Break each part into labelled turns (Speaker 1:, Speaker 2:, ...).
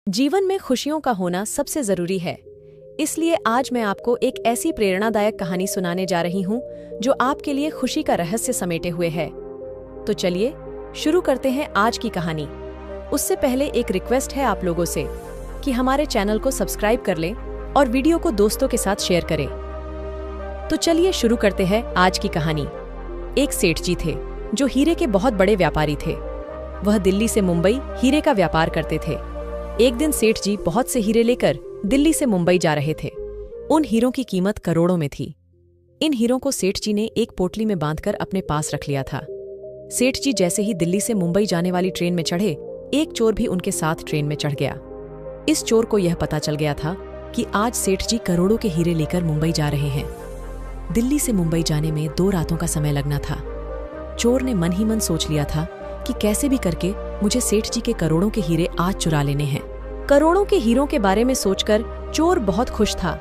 Speaker 1: जीवन में खुशियों का होना सबसे जरूरी है। इसलिए आज मैं आपको एक ऐसी प्रेरणादायक कहानी सुनाने जा रही हूं जो आपके लिए खुशी का रहस्य समेटे हुए है। तो चलिए शुरू करते हैं आज की कहानी। उससे पहले एक रिक्वेस्ट है आप लोगों से कि हमारे चैनल को सब्सक्राइब कर लें और वीडियो को दोस्तों के साथ शेयर करें। तो चलिए शुरू करते हैं आज की कहानी। एक सेठ जी थे जो हीरे के बहुत बड़े व्यापारी थे। वह दिल्ली से मुंबई हीरे का व्यापार करते थे। एक दिन सेठ जी बहुत से हीरे लेकर दिल्ली से मुंबई जा रहे थे। उन हीरों की कीमत करोड़ों में थी। इन हीरों को सेठ जी ने एक पोटली में बांधकर अपने पास रख लिया था। सेठ जी जैसे ही दिल्ली से मुंबई जाने वाली ट्रेन में चढ़े, एक चोर भी उनके साथ ट्रेन में चढ़ गया। इस चोर को यह पता चल गया था कि आज सेठ जी करोड़ों के हीरे लेकर मुंबई जा रहे हैं। दिल्ली से मुंबई जाने में 2 रातों का समय लगना था। चोर ने मन ही मन सोच लिया था कि कैसे भी करके मुझे सेठ जी के करोड़ों के हीरे आज चुरा लेने हैं। करोड़ों के हीरों के बारे में सोचकर चोर बहुत खुश था।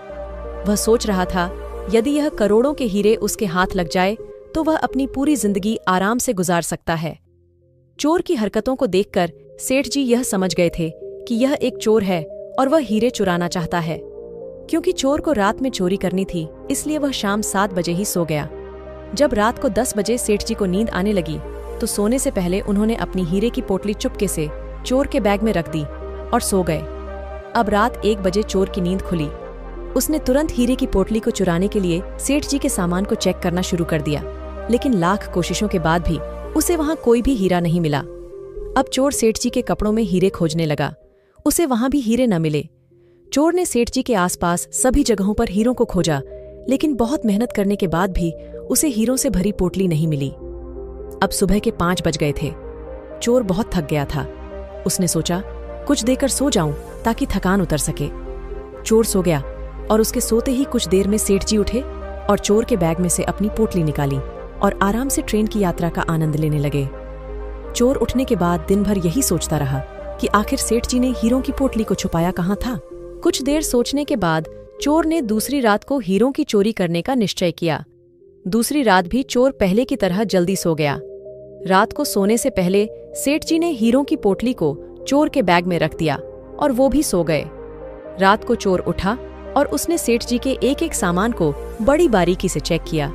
Speaker 1: वह सोच रहा था यदि यह करोड़ों के हीरे उसके हाथ लग जाए तो वह अपनी पूरी जिंदगी आराम से गुजार सकता है। चोर की हरकतों को देखकर सेठ जी यह समझ गए थे कि यह एक चोर है और वह हीरे चुराना चाहता है। क्योंकि चोर को रात में चोरी करनी थी, इसलिए वह शाम 7 बजे ही सो गया। जब रात को 10 बजे सेठ जी को नींद आने लगी तो सोने से पहले उन्होंने अपनी हीरे की पोटली चुपके से चोर के बैग में रख दी और सो गए। अब रात 1 बजे चोर की नींद खुली। उसने तुरंत हीरे की पोटली को चुराने के लिए सेठ जी के सामान को चेक करना शुरू कर दिया, लेकिन लाख कोशिशों के बाद भी उसे वहां कोई भी हीरा नहीं मिला। अब चोर सेठ जी के कपड़ों में हीरे खोजने लगा। उसे वहां भी हीरे न मिले। चोर ने सेठ जी के आसपास सभी जगहों पर हीरों को खोजा, लेकिन बहुत मेहनत करने के बाद भी उसे हीरों से भरी पोटली नहीं मिली। अब सुबह के 5 बज गए थे। चोर बहुत थक गया था। उसने सोचा कुछ देकर सो जाऊं ताकि थकान उतर सके। चोर सो गया और उसके सोते ही कुछ देर में सेठ जी उठे और चोर के बैग में से अपनी पोटली निकाली और आराम से ट्रेन की यात्रा का आनंद लेने लगे। चोर उठने के बाद दिन भर यही सोचता रहा कि आखिर सेठ जी ने हीरों की पोटली को छुपाया कहाँ था। कुछ देर सोचने के बाद चोर ने दूसरी रात को हीरों की चोरी करने का निश्चय किया। दूसरी रात भी चोर पहले की तरह जल्दी सो गया। रात को सोने से पहले सेठ जी ने हीरों की पोटली को चोर के बैग में रख दिया और वो भी सो गए। रात को चोर उठा और उसने सेठ जी के एक एक सामान को बड़ी बारीकी से चेक किया।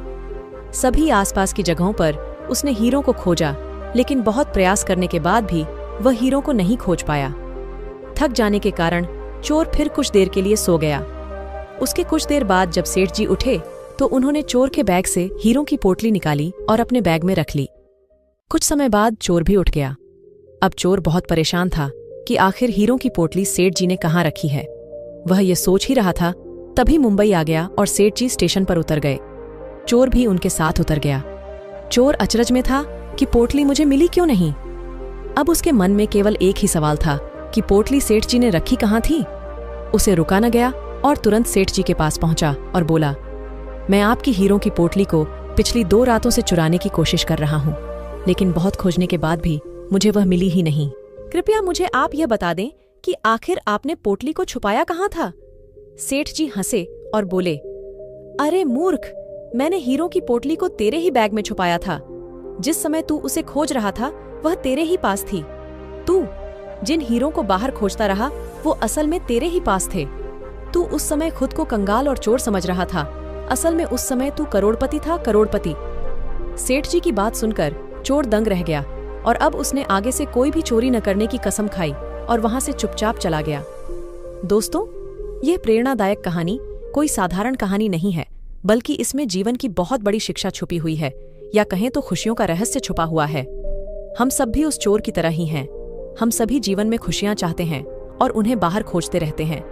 Speaker 1: सभी आसपास की जगहों पर उसने हीरों को खोजा, लेकिन बहुत प्रयास करने के बाद भी वह हीरों को नहीं खोज पाया। थक जाने के कारण चोर फिर कुछ देर के लिए सो गया। उसके कुछ देर बाद जब सेठ जी उठे तो उन्होंने चोर के बैग से हीरों की पोटली निकाली और अपने बैग में रख ली। कुछ समय बाद चोर भी उठ गया। अब चोर बहुत परेशान था कि आखिर हीरों की पोटली सेठ जी ने कहाँ रखी है। वह ये सोच ही रहा था, तभी मुंबई आ गया और सेठ जी स्टेशन पर उतर गए। चोर भी उनके साथ उतर गया। चोर अचरज में था कि पोटली मुझे मिली क्यों नहीं। अब उसके मन में केवल एक ही सवाल था कि पोटली सेठ जी ने रखी कहाँ थी। उसे रुका न गया और तुरंत सेठ जी के पास पहुंचा और बोला, मैं आपकी हीरों की पोटली को पिछली 2 रातों से चुराने की कोशिश कर रहा हूँ, लेकिन बहुत खोजने के बाद भी मुझे वह मिली ही नहीं। कृपया मुझे आप यह बता दें कि आखिर आपने पोटली को छुपाया कहाँ था। सेठ जी हंसे और बोले, अरे मूर्ख, मैंने हीरों की पोटली को तेरे ही बैग में छुपाया था। जिस समय तू उसे खोज रहा था वह तेरे ही पास थी। तू जिन हीरों को बाहर खोजता रहा वो असल में तेरे ही पास थे। तू उस समय खुद को कंगाल और चोर समझ रहा था, असल में उस समय तू करोड़पति था, करोड़पति। सेठ जी की बात सुनकर चोर दंग रह गया और अब उसने आगे से कोई भी चोरी न करने की कसम खाई और वहां से चुपचाप चला गया। दोस्तों, यह प्रेरणादायक कहानी कोई साधारण कहानी नहीं है, बल्कि इसमें जीवन की बहुत बड़ी शिक्षा छुपी हुई है, या कहें तो खुशियों का रहस्य छुपा हुआ है। हम सब भी उस चोर की तरह ही हैं। हम सभी जीवन में खुशियां चाहते हैं और उन्हें बाहर खोजते रहते हैं।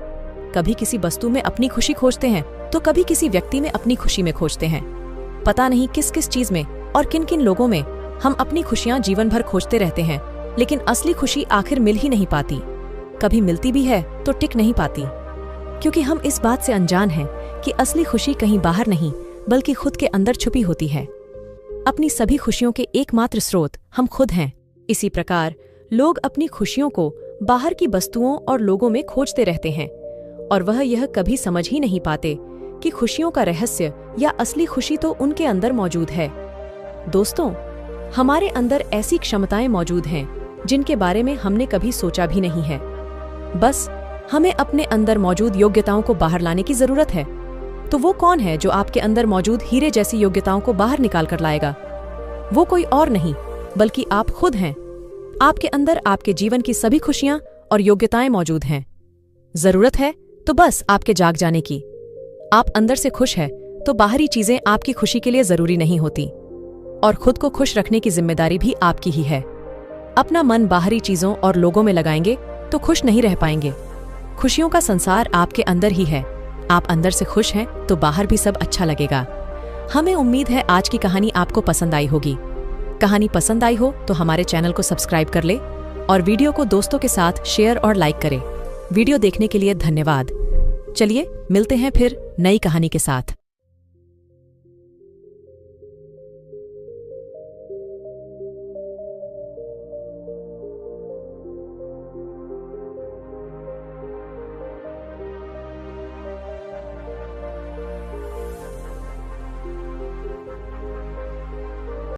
Speaker 1: कभी किसी वस्तु में अपनी खुशी खोजते हैं तो कभी किसी व्यक्ति में अपनी खुशी में खोजते हैं। पता नहीं किस किस चीज में और किन किन लोगों में हम अपनी खुशियां जीवन भर खोजते रहते हैं, लेकिन असली खुशी आखिर मिल ही नहीं पाती। कभी मिलती भी है तो टिक नहीं पाती, क्योंकि हम इस बात से अनजान हैं कि असली खुशी कहीं बाहर नहीं बल्कि खुद के अंदर छुपी होती है। अपनी सभी खुशियों के एकमात्र स्रोत हम खुद हैं। इसी प्रकार लोग अपनी खुशियों को बाहर की वस्तुओं और लोगों में खोजते रहते हैं और वह यह कभी समझ ही नहीं पाते कि खुशियों का रहस्य या असली खुशी तो उनके अंदर मौजूद है। दोस्तों, हमारे अंदर ऐसी क्षमताएं मौजूद हैं जिनके बारे में हमने कभी सोचा भी नहीं है। बस हमें अपने अंदर मौजूद योग्यताओं को बाहर लाने की जरूरत है। तो वो कौन है जो आपके अंदर मौजूद हीरे जैसी योग्यताओं को बाहर निकाल कर लाएगा? वो कोई और नहीं बल्कि आप खुद हैं। आपके अंदर आपके जीवन की सभी खुशियां और योग्यताएं मौजूद हैं। जरूरत है तो बस आपके जाग जाने की। आप अंदर से खुश है तो बाहरी चीजें आपकी खुशी के लिए जरूरी नहीं होती। और खुद को खुश रखने की जिम्मेदारी भी आपकी ही है। अपना मन बाहरी चीजों और लोगों में लगाएंगे तो खुश नहीं रह पाएंगे। खुशियों का संसार आपके अंदर ही है। आप अंदर से खुश हैं तो बाहर भी सब अच्छा लगेगा। हमें उम्मीद है आज की कहानी आपको पसंद आई होगी। कहानी पसंद आई हो तो हमारे चैनल को सब्सक्राइब कर ले और वीडियो को दोस्तों के साथ शेयर और लाइक करें। वीडियो देखने के लिए धन्यवाद। चलिए मिलते हैं फिर नई कहानी के साथ।